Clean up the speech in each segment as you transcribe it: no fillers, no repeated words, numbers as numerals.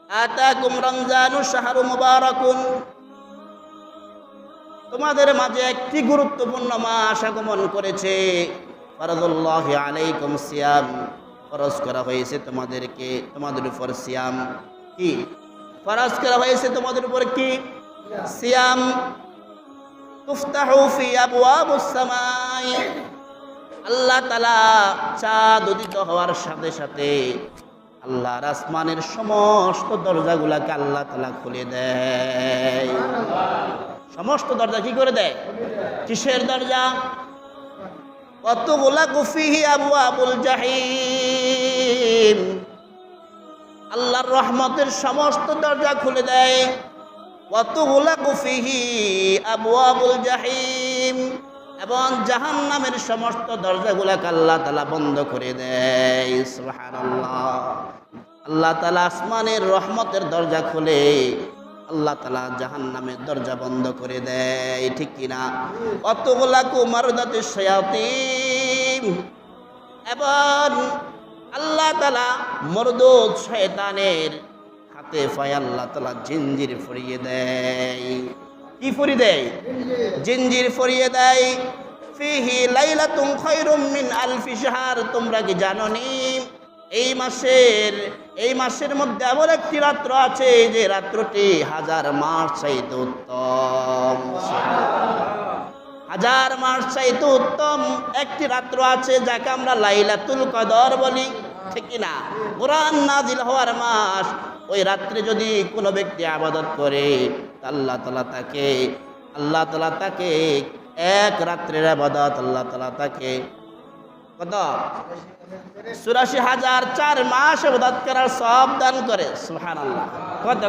আতাকুম রমজানু শাহরু মুবারাকুন, তোমাদের মাঝে একটি গুরুত্বপূর্ণ মাস আগমন করেছে। ফরজুল্লাহি আলাইকুম সিয়াম, ফরজ করা হয়েছে তোমাদেরকে, তোমাদের উপর সিয়াম। কি ফরজ করা হয়েছে তোমাদের উপর? কি? সিয়াম। তুফতাহু ফি আবওয়াবুস সামাই, আল্লাহ তাআলা চাঁদ উদিত হওয়ার সাথে সাথে আল্লাহর আসমানের সমস্ত দরজাগুলাকে আল্লাহ তাআলা খুলে দেয়। সমস্ত দরজা কি করে দেয়? কিসের দরজা? ওয়াতুগলাকু ফিহি আবওয়াবুল জাহিম, আল্লাহর রহমতের সমস্ত দরজা খুলে দেয়। ওয়াতুগলাকু ফিহি আবওয়াবুল জাহিম, এবং জাহান্নামের সমস্ত দরজাগুলোকে আল্লাহ তাআলা বন্ধ করে দেয়। সুবহানাল্লাহ। আল্লাহ তাআলা আসমানের রহমতের দরজা খুলে আল্লাহ তাআলা জাহান্নামের দরজা বন্ধ করে দেয়, ঠিক কিনা? ওয়াতুগলাকু মারদাতিশ শায়াতিন, এবং আল্লাহ তাআলা মরদুদ শয়তানের হাতে পায়ে আল্লাহ তাআলা জিঞ্জির পরিয়ে দেয়। কি পরিয়ে দেয়? জিঞ্জির পরিয়ে দেয়। ফিহি লাইলাতুন খায়রুম মিন আলফি শাহর, তোমরা কি জানো নি এই মাসের মধ্যে এমন একটি রাত্র আছে যে রাত্রটি 1000 মাস চাইতে উত্তম। হাজার মাস চাইতে উত্তম একটি রাত্র আছে যাকে আমরা লাইলাতুল কদর বলি, ঠিক কিনা? কোরআন নাজিল হওয়ার মাস। ওই রাত্রে যদি কোনো ব্যক্তি ইবাদত করে আল্লাহ তাআলা তাকে এক রাত্রের ইবাদত আল্লাহ তাআলা তাকে কত? ৮৪,০০০ মাস ইবাদত করার সওয়াব দান করে। সুবহানাল্লাহ। কত?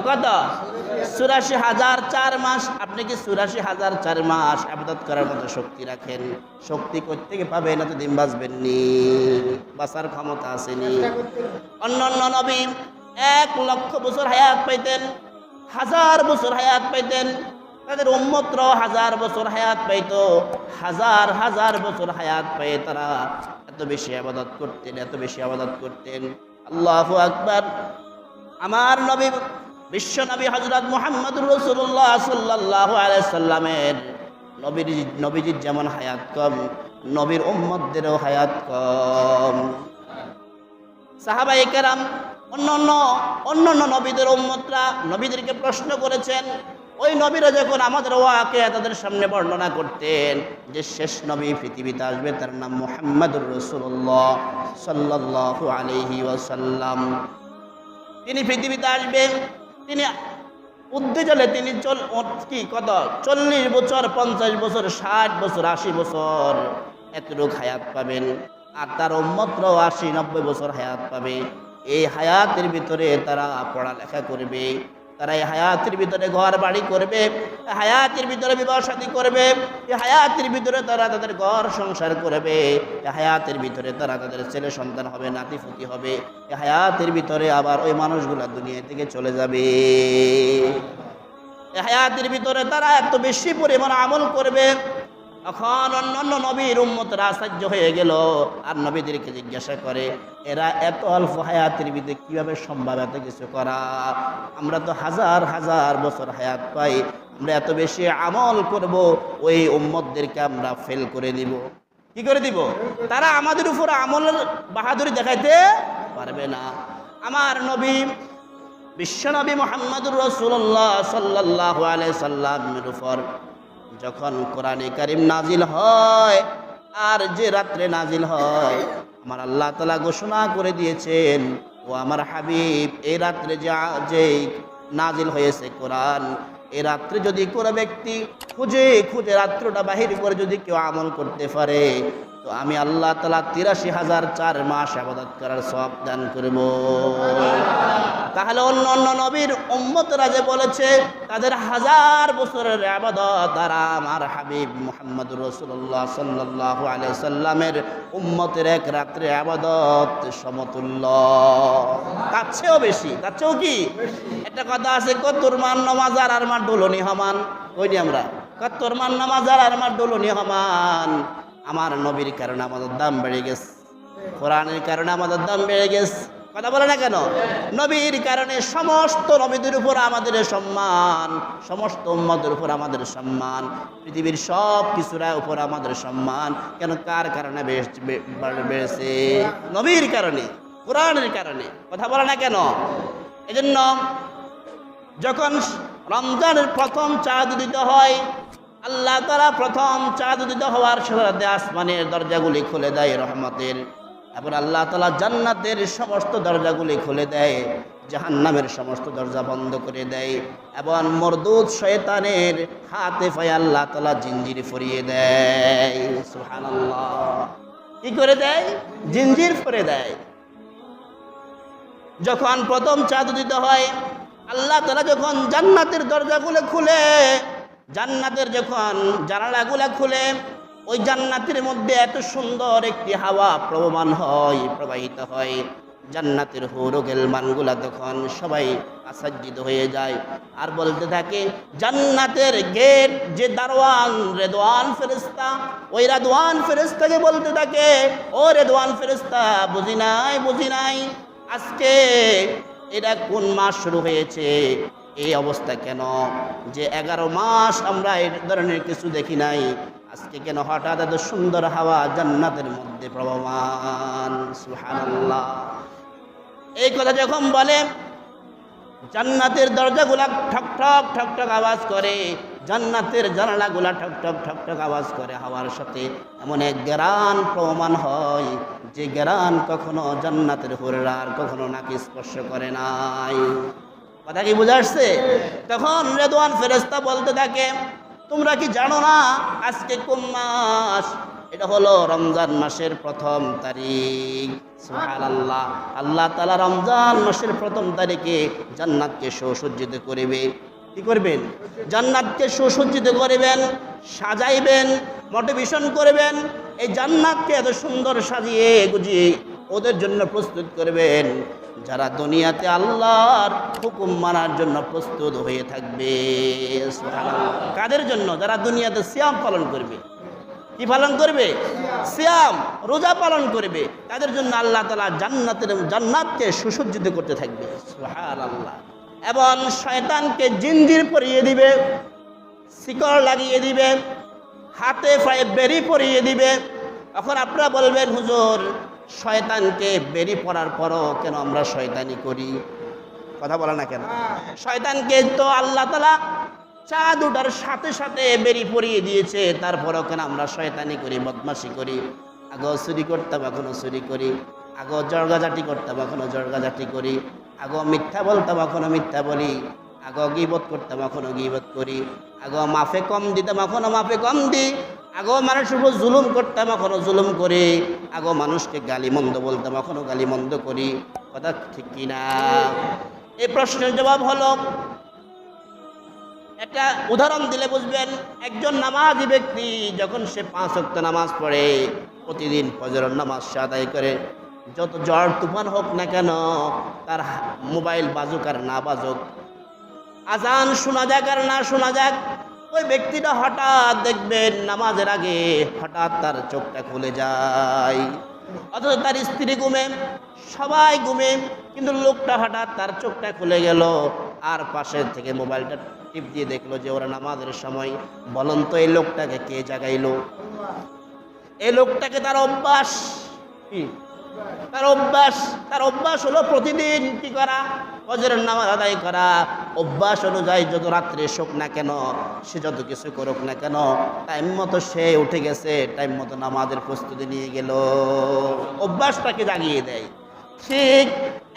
৮৪,০০০ মাস। আপনি কি ৮৪,০০০ মাস ইবাদত করার মতো শক্তি রাখেন? শক্তি কই থেকে পাবেন? এতদিন বাঁচবেন নি, বাঁচার ক্ষমতা আসেনি। অন্যান্য নবী ১,০০,০০০ বছর হায়াত পাইতেন, ১,০০০ বছর হায়াত পাইতেন। তাদের উম্মতরাও ১,০০০ বছর হায়াত পাইতো। ১,০০০ বছর হায়াত পেয়ে তারা এত বেশি ইবাদত করতেন। আল্লাহু আকবার। আমার নবী, বিশ্ব নবী হযরত মুহাম্মদুর রাসূলুল্লাহ সাল্লাল্লাহু আলাইহি সাল্লামের নবীজির যেমন হায়াত কম, নবীর উম্মতদেরও হায়াত কম। সাহাবায়ে কেরাম অন্যান্য নবীদের উম্মতরা নবীদেরকে প্রশ্ন করেছেন। ওই নবীরা যখন আমাদের ওয়াকে তাদের সামনে বর্ণনা করতেন যে শেষ নবী পৃথিবীতে আসবে, তার নাম মুহাম্মদুর রাসূলুল্লাহ সাল্লাল্লাহু আলাইহি ওয়াসাল্লাম। তিনি পৃথিবীতে আসবেন, তিনি উদ্দেজলে তিনি 40 বছর, 50 বছর, 60 বছর, 80 বছর এতটুক হায়াত পাবেন। আর তার উম্মতরাও 80-90 বছর হায়াত পাবে। এই হায়াতের ভিতরে তারা পড়ালেখা করবে, তারা এই হায়াতের ভিতরে ঘর বাড়ি করবে, হায়াতের ভিতরে বিবাহ শাদী করবে, এই হায়াতের ভিতরে তারা তাদের ঘর সংসার করবে, এই হায়াতের ভিতরে তারা তাদের ছেলে সন্তান হবে, নাতিপুতি হবে, এই হায়াতের ভিতরে আবার ওই মানুষগুলা দুনিয়া থেকে চলে যাবে। এই হায়াতের ভিতরে তারা এত বেশি পরিমাণ আমল করবে। এখন অন্যান্য নবীর উম্মতরা আশ্চর্য হয়ে গেল, আর নবীদেরকে জিজ্ঞাসা করে, এরা এত অল্প হায়াতের ভিতরে কিভাবে সম্ভব এত কিছু করা? আমরা তো ১,০০০ বছর হায়াত পাই, আমরা এত বেশি আমল করব, ওই উম্মতদেরকে আমরা ফেল করে দিব। কি করে দিব? তারা আমাদের উপর আমলের বাহাদুরি দেখাইতে পারবে না। আমার নবী, বিশ্বনবী মুহাম্মদুর রাসূলুল্লাহ সাল্লাল্লাহু আলাইহি সাল্লামের উপর যখন কোরআনে কারীম নাজিল হয়, আর যে রাত্রে নাজিল হয়, আমার আল্লাহ তাআলা ঘোষণা করে দিয়েছেন, ও আমার হাবিব, এই রাত্রে যে নাজিল হয়েছে কোরআন, এই রাত্রে যদি কোনো ব্যক্তি খুঁজে রাত্রটা বাহির করে যদি কেউ আমল করতে পারে, তো আমি আল্লাহ তাআলা ৮৩,০০০ মাস ইবাদত করার সওয়াব দান করব। তাহলে অন্য নবীর উম্মতরা যে বলেছে তাদের ১,০০০ বছরের ইবাদত, আর আমার হাবিব মুহাম্মদুর রাসূলুল্লাহ সাল্লাল্লাহু আলাইহি সাল্লামের উম্মতের এক রাত্রে ইবাদত সমতুল্য, তার চেয়েও বেশি, তার চেয়েও কি? একটা কথা আছে, কতর মান নামাজ আর মার ডলনি হমান। কইনি আমরা, কতর মান নামাজ আর মার ডলনি হমান। আমার নবীর কারণে আমাদের দাম বেড়ে গেছে, কোরআনের কারণে আমাদের দাম বেড়ে গেছে। কথা বলে না কেন? নবীর কারণে সমস্ত নবীদের উপর আমাদের সম্মান, সমস্ত উম্মতের উপর আমাদের সম্মান, পৃথিবীর সব কিছুর উপর আমাদের সম্মান। কেন? কার কারণে বেড়েছে? নবীর কারণে, কোরআনের কারণে। কথা বলে না কেন? এজন্য যখন রমজানের প্রথম চাঁদ উদিত হয়, আল্লাহ তাআলা প্রথম চাঁদ উদিত হওয়ার সাথে আসমানের দরজাগুলি খুলে দেয় রহমতের, এবং আল্লাহ তাআলা জান্নাতের সমস্ত দরজাগুলি খুলে দেয়, জাহান্নামের সমস্ত দরজা বন্ধ করে দেয়, এবং মরদুদ শয়তানের হাতে পায়ে আল্লাহ তাআলা জিঞ্জির পরিয়ে দেয়। সুবহানাল্লাহ। কি করে দেয়? জিঞ্জির পরে দেয়। যখন প্রথম চাঁদ উদিত হয়, আল্লাহ তাআলা যখন জান্নাতের দরজাগুলো খুলে, জান্নাতের যখন জানালাগুলো খুলে, ওই জান্নাতের মধ্যে এত সুন্দর একটি হাওয়া প্রবাহিত হয়। জান্নাতের হুরুল মানগুলা তখন সবাই আশ্চর্যিত হয়ে যায় আর বলতে থাকে, জান্নাতের গেট যে দারওয়ান রেদওয়ান ফেরেশতা, ওই রেদওয়ান ফেরেশতাকে বলতে থাকে, ও রেদওয়ান ফেরেশতা, বুঝি নাই আজকে এটা কোন মাস শুরু হয়েছে, এই অবস্থা কেন? যে 11 মাস আমরা এই ধরনের কিছু দেখি নাই, আজকে কেন হঠাৎ এত সুন্দর হাওয়া জান্নাতের মধ্যে প্রবহমান? সুবহানাল্লাহ। এই কথা যখন বলে, জান্নাতের দরজাগুলা ঠক ঠক ঠক ঠক আওয়াজ করে, জান্নাতের জানালাগুলা ঠক ঠক ঠক ঠক আওয়াজ করে, হাওয়ার সাথে এমন এক গ্রান প্রমাণ হয় যে গ্রান কখনো জান্নাতের হুররা আর কখনো নাকি স্পর্শ করে নাই। কথা কি বুঝা আসছে? তখন রেদওয়ান ফেরেশতা বলতে থাকে, তোমরা কি জানো না আজকে কোন মাস? এটা হলো রমজান মাসের প্রথম তারিখ। সুবহানাল্লাহ। আল্লাহ তাআলা রমজান মাসের প্রথম তারিখে জান্নাতকে সুসজ্জিত করবে। কি করবেন? জান্নাতকে সুসজ্জিত করবেন, সাজাইবেন, মোটিভেশন করবেন। এই জান্নাতকে এত সুন্দর সাজিয়ে গুজিয়ে ওদের জন্য প্রস্তুত করবেন যারা দুনিয়াতে আল্লাহর হুকুম মানার জন্য প্রস্তুত হয়ে থাকবে। সুবহানাল্লাহ। কাদের জন্য? যারা দুনিয়াতে সিয়াম পালন করবে। কি পালন করবে? সিয়াম, রোজা পালন করবে। তাদের জন্য আল্লাহ তাআলা জান্নাতকে সুসজ্জিত করতে থাকবে। সুবহানাল্লাহ। এবং শয়তানকে জিঞ্জির পরিয়ে দিবে, শিকড় লাগিয়ে দিবে, হাতে পায়ে বেড়ি পরিয়ে দিবে। এখন আপনারা বলবেন, হুজুর শয়তানকে বেড়ি পরার পরও কেন আমরা শয়তানি করি? কথা বলে না কেন? শয়তানকে তো আল্লাহ তাআলা চাঁদ ওঠার সাথে সাথে বেড়ি পরিয়ে দিয়েছে, তারপরও কেন আমরা শয়তানি করি, বদমাশি করি? আগেও চুরি করতাম, এখনো চুরি করি। আগেও জর্গাজাটি করতাম, এখনো জর্গাজাটি করি। আগেও মিথ্যা বলতাম, এখনো মিথ্যা বলি। আগেও গীবত করতাম, এখনো গীবত করি। আগেও মাফে কম দিতাম, এখনো মাফে কম দিই। আগেও মানুষের উপর জুলুম করতাম, এখনো জুলুম করি। আগেও মানুষকে গালিমন্দ বলতাম, এখনো গালিমন্দ করি। কথা ঠিক কিনা? এই প্রশ্নের জবাব হলো, একটা উদাহরণ দিলে বুঝবেন। একজন নামাজি ব্যক্তি যখন সে 5 ওয়াক্ত নামাজ পড়ে, প্রতিদিন ফজরের নামাজ সে আদায় করে, যত ঝড় তুফান হোক না কেন, তার মোবাইল বাজুক আর না বাজুক, আজান শোনা যাক আর না শোনা যাক, ওই ব্যক্তিটা হঠাৎ দেখবেন নামাজের আগে হঠাৎ তার চোখটা খুলে যায়। অথচ তার স্ত্রী ঘুমে, সবাই ঘুমে, কিন্তু লোকটা হঠাৎ তার চোখটা খুলে গেল আর পাশের থেকে মোবাইলটা টিপ দিয়ে দেখলো যে ওরা নামাজের সময়। বলুন তো এই লোকটাকে কে জাগাইলো? এই লোকটাকে তার অভ্যাস কি? তার অভ্যাস হলো প্রতিদিন কি করা? ফজরের নামাজ আদায় করা। অভ্যাস অনুযায়ী যত রাত্রে শোক না কেন, সে যত কিছু করুক না কেন, টাইম মতো সে উঠে গেছে, টাইম মতো নামাজের প্রস্তুতি নিয়ে গেল। অভ্যাসটাকে জাগিয়ে দেয়। ঠিক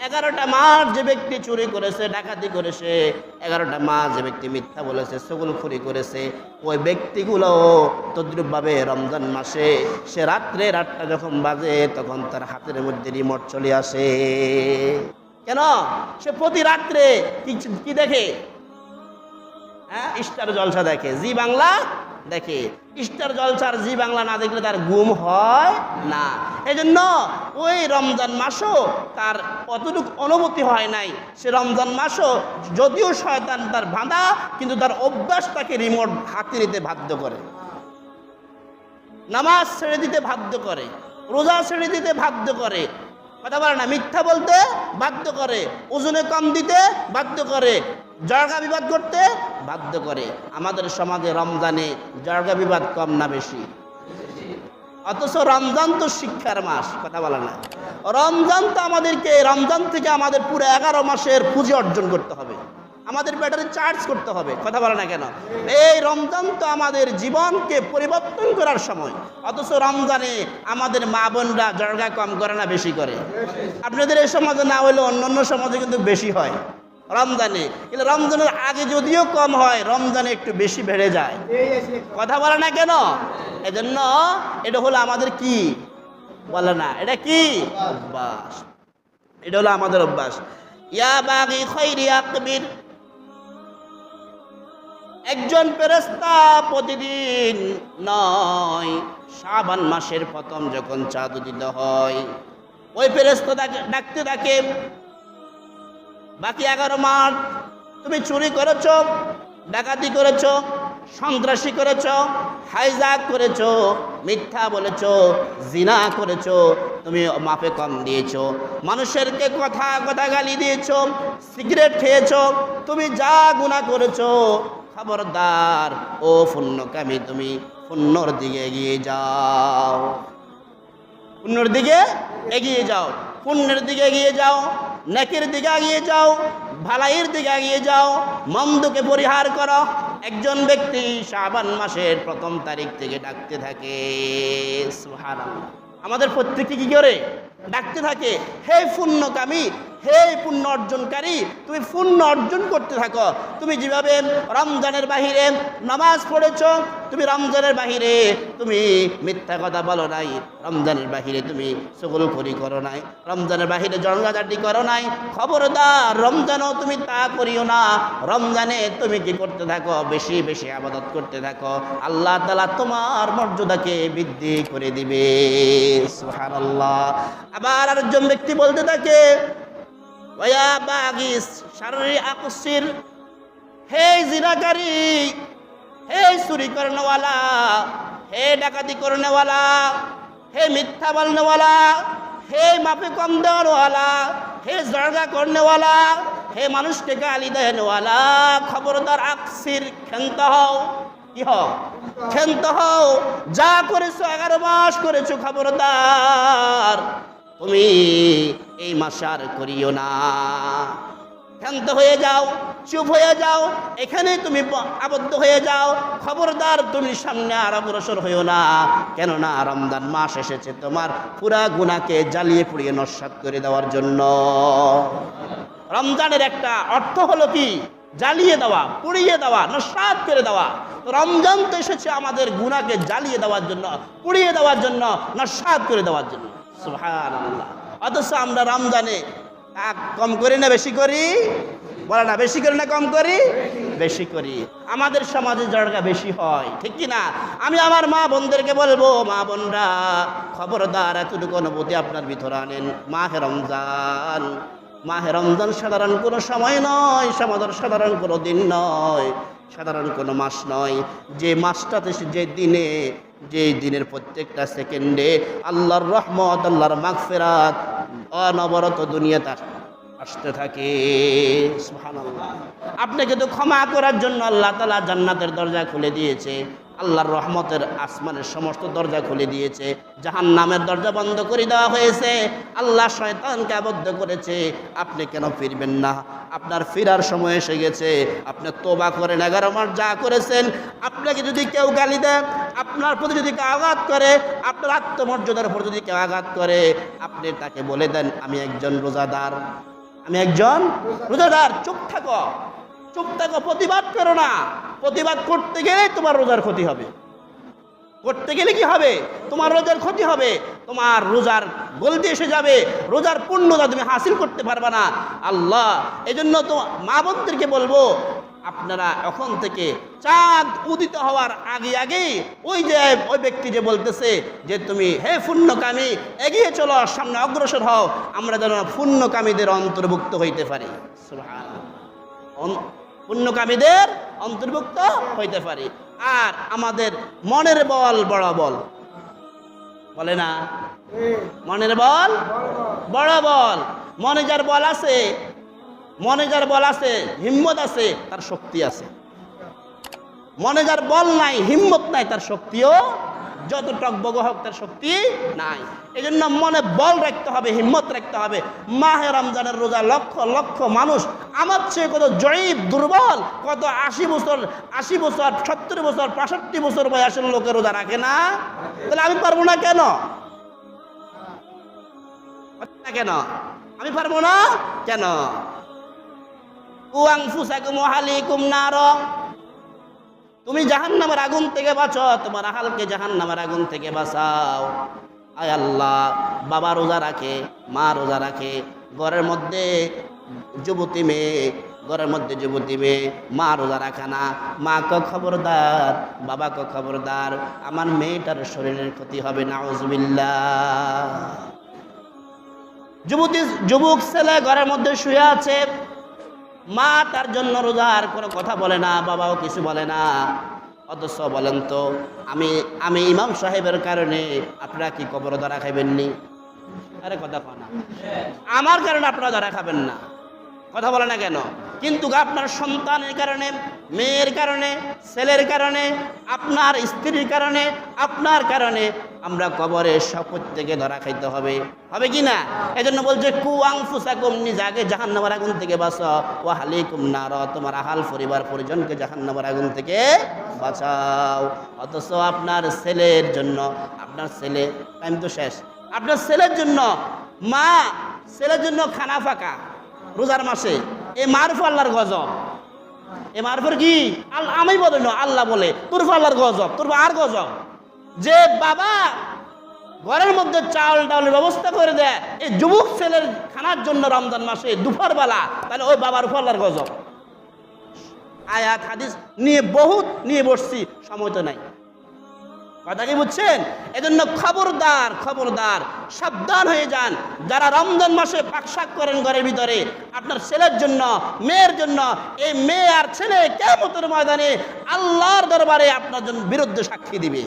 11টা মাস যে ব্যক্তি চুরি করেছে, ডাকাতি করেছে, 11টা মাস যে ব্যক্তি মিথ্যা বলেছে, চগলখড়ি করেছে, ওই ব্যক্তিগুলো তদ্রুপভাবে রমজান মাসে সে রাত্রে 8টা যখন বাজে তখন তার হাতের মধ্যে রিমোট চলে আসে। কেন? সে প্রতি রাত্রে কি দেখে? স্টার জলসা দেখে, জি বাংলা দেখে। স্টার জলসার জি বাংলা না দেখলে তার ঘুম হয় না। এই জন্য ওই রমজান মাসও তার অতটুকু অনুভূতি হয় নাই। সে রমজান মাসও যদিও শয়তান তার বাঁধা, কিন্তু তার অভ্যাস তাকে রিমোট হাতে নিতে বাধ্য করে, নামাজ ছেড়ে দিতে বাধ্য করে, রোজা ছেড়ে দিতে বাধ্য করে। কথা বলে না, মিথ্যা বলতে বাধ্য করে, ওজনে কম দিতে বাধ্য করে, জর্গা বিবাদ করতে বাধ্য করে। আমাদের সমাজে রমজানে জর্গা বিবাদ কম না বেশি? অথচ রমজান তো শিক্ষার মাস, কথা বলে না। রমজান তো আমাদেরকে, রমজান থেকে আমাদের পুরো 11 মাসের পুঁজি অর্জন করতে হবে, আমাদের ব্যাটারি চার্জ করতে হবে, কথা বলে না কেন? এই রমজান তো আমাদের জীবনকে পরিবর্তন করার সময়। অথচ রমজানে আমাদের মা বোনরা জর্গা কম করে না বেশি করে? আপনাদের এই সমাজে না হলেও অন্যান্য সমাজে কিন্তু বেশি হয় রমজানে, কিন্তু রমজানের আগে যদিও কম হয়, রমজানে একটু বেশি বেড়ে যায়, কথা বলে না কেন? এজন্য এটা হলো আমাদের কি বলে না, এটা কি অভ্যাস, এটা হলো আমাদের অভ্যাস। ইয়া বাগি খাইরি আকবির, একজন ফেরেশতা প্রতিদিন নয়, শাবান মাসের প্রথম যখন চাঁদ উদিত হয়, ওই ফেরেশতা ডাকতে থাকে, বাকি 11 মাস তুমি চুরি করেছ, ডাকাতি করেছ, সন্ত্রাসী করেছ, হাইজাক করেছ, মিথ্যা বলেছ, জিনা করেছ, তুমি মাপে কম দিয়েছ, মানুষেরকে কথা কথা গালি দিয়েছ, সিগারেট খেয়েছ, তুমি যা গুনাহ করেছ, খবরদার ও পুণ্যকামী, তুমি পুণ্যর দিকে এগিয়ে যাও, পুণ্যের দিকে এগিয়ে যাও, পুণ্যের দিকে এগিয়ে যাও, নেকির দিকে এগিয়ে যাও, ভালাইয়ের দিকে এগিয়ে যাও, মন্দকে পরিহার করো। একজন ব্যক্তি শাবান মাসের প্রথম তারিখ থেকে ডাকতে থাকে, সুবহানাল্লাহ। আমাদের প্রত্যেককে কি করে ডাকতে থাকে? হে পুণ্যকামী, হে পুণ্য অর্জনকারী, তুমি পুণ্য অর্জন করতে থাকো। তুমি যেভাবে রমজানের বাহিরে নামাজ পড়েছ, তুমি রমজানের বাহিরে তুমি মিথ্যা কথা বলো নাই, রমজানের বাহিরে তুমি চগলখড়ি করো নাই, রমজানের বাহিরে জড়াজাটি করো নাই, খবরদার রমজানও তুমি তা করিও না। রমজানে তুমি কি করতে থাকো? বেশি বেশি ইবাদত করতে থাকো, আল্লাহ তাআলা তোমার মর্যাদাকে বৃদ্ধি করে দিবে, সুবহানাল্লাহ। আবার আরেকজন ব্যক্তি বলতে থাকে, ওয়া বাগিস শাররি আকসির, হে জিনাকারী, হে চুরি করনেওয়ালা, হে ডাকাতি করনেওয়ালা, হে মিথ্যা বলনেওয়ালা, হে মাপে কম দেওয়ারওয়ালা, হে জর্গা করনেওয়ালা, হে মানুষকে গালি দেওয়ালা, খবরদার আকসির, ক্ষান্ত হও। কি হও? ক্ষান্ত হও। যা করেছো 11 মাস করেছো, খবরদার তুমি এই মাস আর করিও না। ক্ষান্ত হয়ে যাও, চুপ হয়ে যাও, এখানে তুমি আবদ্ধ হয়ে যাও, খবরদার তুমি সামনে আর অগ্রসর হইও না। কেননা রমজান মাস এসেছে তোমার পুরা গুনাহকে জ্বালিয়ে পুড়িয়ে নস্যাৎ করে দেওয়ার জন্য। রমজানের একটা অর্থ হলো কি? জ্বালিয়ে দেওয়া, পুড়িয়ে দেওয়া, নস্যাৎ করে দেওয়া। রমজান তো এসেছে আমাদের গুনাহকে জ্বালিয়ে দেওয়ার জন্য, পুড়িয়ে দেওয়ার জন্য, নস্যাৎ করে দেওয়ার জন্য, সুবহানাল্লাহ। অথচ আমরা রমজানে কম করি না বেশি করি? বলে না, বেশি করি না কম করি? বেশি করি। আমাদের সমাজে জড়গা বেশি হয়, ঠিক কি না? আমি আমার মা বোনদেরকে বলবো, মা বোনরা খবরদার এতটুকু অনুভূতি আপনার ভিতরে আনেন। মাহে রমজান, মাহে রমজান সাধারণ কোনো সময় নয়, সাধারণ কোনো দিন নয়, সাধারণ কোনো মাস নয়। যে মাসটাতে, যে দিনের প্রত্যেকটা সেকেন্ডে আল্লাহর রহমত, আল্লাহর মাগফিরাত অনবরত দুনিয়াতে আসতে থাকে, সুবহানাল্লাহ। আপনাকে তো ক্ষমা করার জন্য আল্লাহ তাআলা জান্নাতের দরজা খুলে দিয়েছে, আল্লাহর রহমতের আসমানের সমস্ত দরজা খুলে দিয়েছে, জাহান্নামের দরজা বন্ধ করে দেওয়া হয়েছে, আল্লাহ শয়তানকে আবদ্ধ করেছে। আপনি কেন ফিরবেন না? আপনার ফেরার সময় এসে গেছে। আপনি তওবা করেন, 11 মাস যা করেছেন। আপনাকে যদি কেউ গালি দেয়, আপনার প্রতি যদি কেউ আঘাত করে, আপনার আত্মমর্যাদার উপর যদি কেউ আঘাত করে, আপনি তাকে বলে দেন, আমি একজন রোজাদার, আমি একজন রোজাদার। চুপ থাকো, চুপ থাকো, প্রতিবাদ করো না। প্রতিবাদ করতে গেলে তোমার রোজার ক্ষতি হবে, করতে গেলে কি হবে? তোমার রোজার ক্ষতি হবে, তোমার রোজার গলতি এসে যাবে, রোজার পূর্ণতা তুমি হাসিল করতে পারবে না। আল্লাহ এই জন্য তো মা বোনদেরকে বলবো, আপনারা এখন থেকে চাঁদ উদিত হওয়ার আগে ওই ব্যক্তি যে বলতেছে যে তুমি হে পুণ্যকামী এগিয়ে চলো, সামনে অগ্রসর হও, আমরা যেন পুণ্যকামীদের অন্তর্ভুক্ত হইতে পারি, সুবহানাল্লাহ, পুণ্যকামীদের অন্তর্ভুক্ত হইতে পারি। আর আমাদের মনের বল বড় বল, বলে না? মনের বল বড় বল। মনে যার বল আছে, মনে যার বল আছে, হিম্মত আছে, তার শক্তি আছে। মনে যার বল নাই, হিম্মত নাই, তার শক্তিও যত টকবগ হোক তার শক্তি নাই। এই জন্য মনে বল রাখতে হবে, হিম্মত রাখতে হবে। মাহে রমজানের রোজা লক্ষ লক্ষ মানুষ আমার চেয়ে কত জয়ীব দুর্বল, কত 80 বছর 70 বছর 65 বছর বয়সের লোকের রোজা রাখে না। তাহলে আমি পারবো না কেন? কেন আমি পারবো না কেন? কুয়াংফুসাকুম ওয়াহালিকুম নার, তুমি জাহান্নামের আগুন থেকে বাঁচো, তোমার আহালকে জাহান্নামের আগুন থেকে বাঁচাও। আয় আল্লাহ, বাবা রোজা রাখে, মা রোজা রাখে, ঘরের মধ্যে যুবতী মেয়ে, ঘরের মধ্যে যুবতী মেয়ে, মা রোজা রাখা না, মা ক খবরদার, বাবা ক খবরদার, আমার মেয়েটার শরীরের ক্ষতি হবে, নাউজুবিল্লাহ। যুবক ছেলে ঘরের মধ্যে শুয়ে আছে, মা তার জন্য রোজার কোনো কথা বলে না, বাবাও কিছু বলে না। অথচ বলেন তো, আমি ইমাম সাহেবের কারণে আপনারা কি কবর ধরা খাইবেননি? আরে কথা কয় না, আমার কারণে আপনারা ধরা খাবেন না, কথা বলে না কেন? কিন্তু আপনার সন্তানের কারণে, মেয়ের কারণে, ছেলের কারণে, আপনার স্ত্রীর কারণে, আপনার কারণে আমরা কবরে প্রত্যেকে ধরা খাইতে হবে, হবে কি না? এই জন্য বলছে কুয়াংফুসাকুম, নিজে আগে জাহান্নামের আগুন থেকে বাঁচো, ওয়া হালিকুম নার, তোমার আহাল পরিবার পরিজনকে জাহান্নামের আগুন থেকে বাঁচাও। অথচ আপনার ছেলের জন্য, আপনার ছেলে, টাইম তো শেষ, আপনার ছেলের জন্য মা, ছেলের জন্য খানা ফাঁকা রোজার মাসে, এ মারুফ আল্লাহর গজব। এ মারুফের কি? আমি বলি না, আল্লাহ বলে তোর আল্লাহর গজব, তোর আর গজব। যে বাবা ঘরের মধ্যে চাউল ডাউলের ব্যবস্থা করে দেয় এই যুবক ছেলের খানার জন্য রমজান মাসে দুপুরবেলা, তাহলে ওই বাবার উপর আল্লাহর গজব। আয়াত হাদিস নিয়ে বহুত নিয়ে বসছি, সময় তো নাই, কথা কি বুঝছেন? এজন্য খবরদার, খবরদার, সাবধান হয়ে যান। যারা রমজান মাসে পাকশাক করেন ঘরের ভিতরে, আপনার ছেলের জন্য, মেয়ের জন্য, এই মেয়ে আর ছেলে কিয়ামতের ময়দানে আল্লাহর দরবারে আপনার জন্য বিরুদ্ধে সাক্ষী দিবে,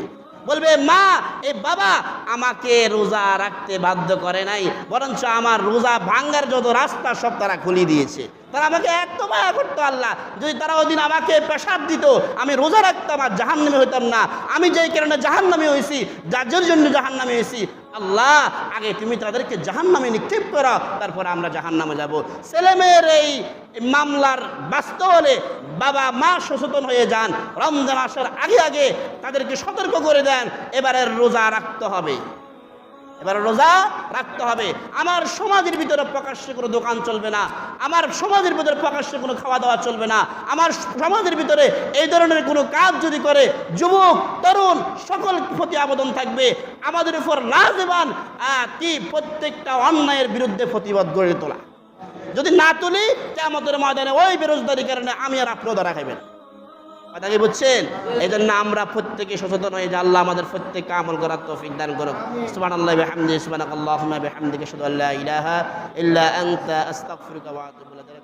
বলবে মা, এই বাবা আমাকে রোজা রাখতে বাধ্য করে নাই, বরঞ্চ আমার রোজা ভাঙ্গার যত রাস্তা সব তারা খুলে দিয়েছে। তারা আমাকে এত মায়া করতো আল্লাহ, যদি তারা ওদিন আমাকে পেশাব দিত, আমি রোজা রাখতাম আর জাহান্নামী হইতাম না। আমি যেই কারণে জাহান্নামী হয়েছি, যার জন্য জাহান্নামী হয়েছি, আল্লাহ আগে তুমি তাদেরকে জাহান্নামে নিক্ষেপ করো, তারপর আমরা জাহান্নামে যাব। ছেলে মেয়ের এই মামলার বাস্তব হলে বাবা মা সচেতন হয়ে যান, রমজান আসার আগে আগে তাদেরকে সতর্ক করে দেন, এবারের রোজা রাখতে হবে, এবার রোজা রাখতে হবে। আমার সমাজের ভিতরে প্রকাশ্যে কোনো দোকান চলবে না, আমার সমাজের ভিতরে প্রকাশ্যে কোনো খাওয়া দাওয়া চলবে না, আমার সমাজের ভিতরে এই ধরনের কোনো কাজ যদি করে যুবক তরুণ সকল প্রতি আবেদন থাকবে, আমাদের উপর লাজবান কি প্রত্যেকটা অন্যায়ের বিরুদ্ধে প্রতিবাদ গড়ে তোলা। যদি না তুলি, কিয়ামতের ময়দানে ওই বেরোজগারির কারণে আমি আর আপনিও ধরা খাইবেন, কথা কি বুঝছেন? এই জন্য আমরা প্রত্যেকে সচেতন হয়ে যে আল্লাহ আমাদের প্রত্যেককে আমল করার তৌফিক দান করুক। সুবহানাল্লাহি ওয়া বিহামদিহি, সুবহানাকাল্লাহুম্মা ওয়া বিহামদিকা, আশহাদু আল্লা ইলাহা ইল্লা আনতা, আস্তাগফিরুকা ওয়া আতুবু ইলাইক।